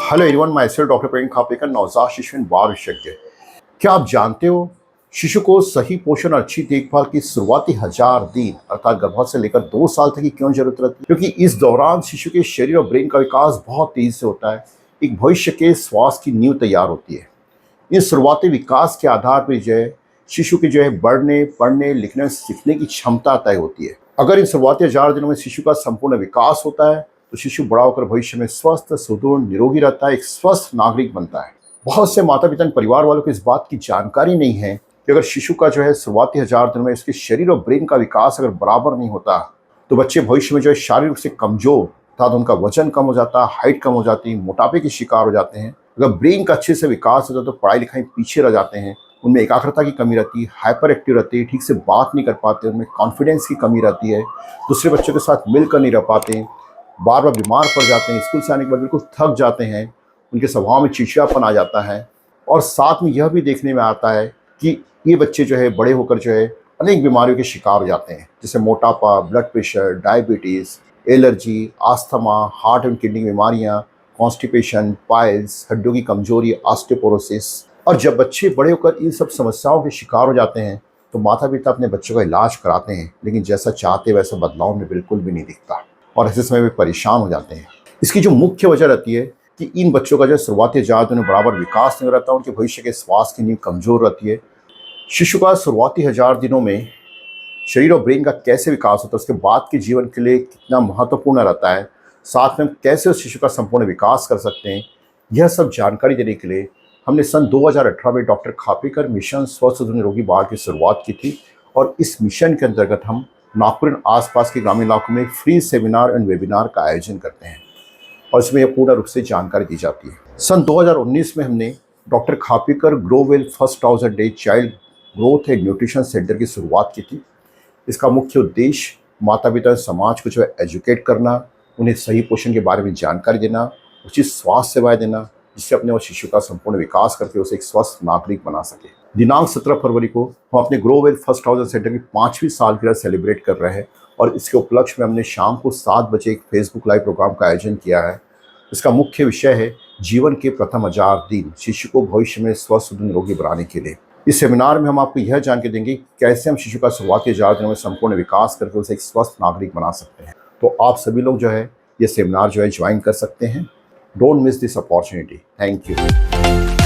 Hello everyone, myself doctor Praveen Khapekar, नवजात शिशु बाल विशेषज्ञ। क्या आप जानते हो शिशु को सही पोषण और अच्छी देखभाल की शुरुआती 1000 दिन अर्थात गर्भावस्था से लेकर 2 साल तक की क्यों जरूरत रहती है? क्योंकि इस दौरान शिशु के शरीर और ब्रेन का विकास बहुत तेजी से होता है। एक भविष्य के स्वास्थ्य की नींव तैयार होती है। इस शुरुआती विकास के आधार पर जो है शिशु की बढ़ने, पढ़ने, लिखने, सीखने की क्षमता तय होती है। अगर इन शुरुआती 1000 दिनों में शिशु का संपूर्ण विकास होता है तो शिशु बड़ा होकर भविष्य में स्वस्थ, सुदृढ़, निरोगी रहता है, एक स्वस्थ नागरिक बनता है। बहुत से माता पिता परिवार वालों को इस बात की जानकारी नहीं है कि अगर शिशु का शुरुआती 1000 दिनों में उसके शरीर और ब्रेन का विकास अगर बराबर नहीं होता तो बच्चे भविष्य में शारीरिक रूप से कमजोर, अर्थात उनका वजन कम हो जाता है, हाइट कम हो जाती है, मोटापे के शिकार हो जाते हैं। अगर ब्रेन का अच्छे से विकास होता है तो पढ़ाई लिखाई पीछे रह जाते हैं, उनमें एकाग्रता की कमी रहती है, हाइपर एक्टिव रहती है, ठीक से बात नहीं कर पाते, उनमें कॉन्फिडेंस की कमी रहती है, दूसरे बच्चों के साथ मिलकर नहीं रह पाते, बार बार बीमार पड़ जाते हैं, स्कूल से आने के बाद बिल्कुल थक जाते हैं, उनके स्वभाव में चिड़चिड़ापन आ जाता है। और साथ में यह भी देखने में आता है कि ये बच्चे बड़े होकर अनेक बीमारियों के शिकार हो जाते हैं, जैसे मोटापा, blood pressure, diabetes, allergy, asthma, heart and kidney बीमारियाँ, कॉन्स्टिपेशन, पाइल्स, हड्डियों की कमजोरी, ऑस्टियोपोरोसिस। और जब बच्चे बड़े होकर इन सब समस्याओं के शिकार हो जाते हैं तो माता पिता अपने बच्चों का इलाज कराते हैं, लेकिन जैसा चाहते वैसा बदलाव में बिल्कुल भी नहीं दिखता और ऐसे समय वे परेशान हो जाते हैं। इसकी जो मुख्य वजह रहती है कि इन बच्चों का शुरुआती 1000 दिनों में बराबर विकास नहीं रहता, उनके भविष्य के स्वास्थ्य की नींव कमजोर रहती है। शिशु का शुरुआती 1000 दिनों में शरीर और ब्रेन का कैसे विकास होता है, उसके बाद के जीवन के लिए कितना महत्वपूर्ण रहता है, साथ में कैसे उस शिशु का संपूर्ण विकास कर सकते हैं, यह सब जानकारी देने के लिए हमने सन 2018 में डॉक्टर खापेकर मिशन स्वस्थ सुदृढ़ निरोगी बाल की शुरुआत की थी। और इस मिशन के अंतर्गत हम नागपुर आसपास के ग्रामीण इलाकों में फ्री सेमिनार एंड वेबिनार का आयोजन करते हैं और इसमें यह पूर्ण रूप से जानकारी दी जाती है। सन 2019 में हमने doctor Khapekar grovel first 1000 day child growth and nutrition centre की शुरुआत की थी। इसका मुख्य उद्देश्य माता पिता समाज को एजुकेट करना, उन्हें सही पोषण के बारे में जानकारी देना, उचित स्वास्थ्य सेवाएं देना, जिससे अपने और शिशु का संपूर्ण विकास करके उसे एक स्वस्थ नागरिक बना सके। दिनांक 17 फरवरी को हम अपने ग्रोवेल फर्स्ट 1000 सेंटर की 5वीं सालगिरह सेलिब्रेट कर रहे हैं और इसके उपलक्ष्य में हमने शाम को 7 बजे एक फेसबुक लाइव प्रोग्राम का आयोजन किया है। इसका मुख्य विषय है जीवन के प्रथम 1000 दिन शिशु को भविष्य में स्वस्थ सुदृढ़ निरोगी बनाने के लिए। इस सेमिनार में हम आपको यह जान के देंगे कैसे हम शिशु का शुरुआती 1000 दिनों में संपूर्ण विकास करके उसे एक स्वस्थ नागरिक बना सकते हैं। तो आप सभी लोग ये सेमिनार ज्वाइन कर सकते हैं। Don't miss this opportunity. Thank you.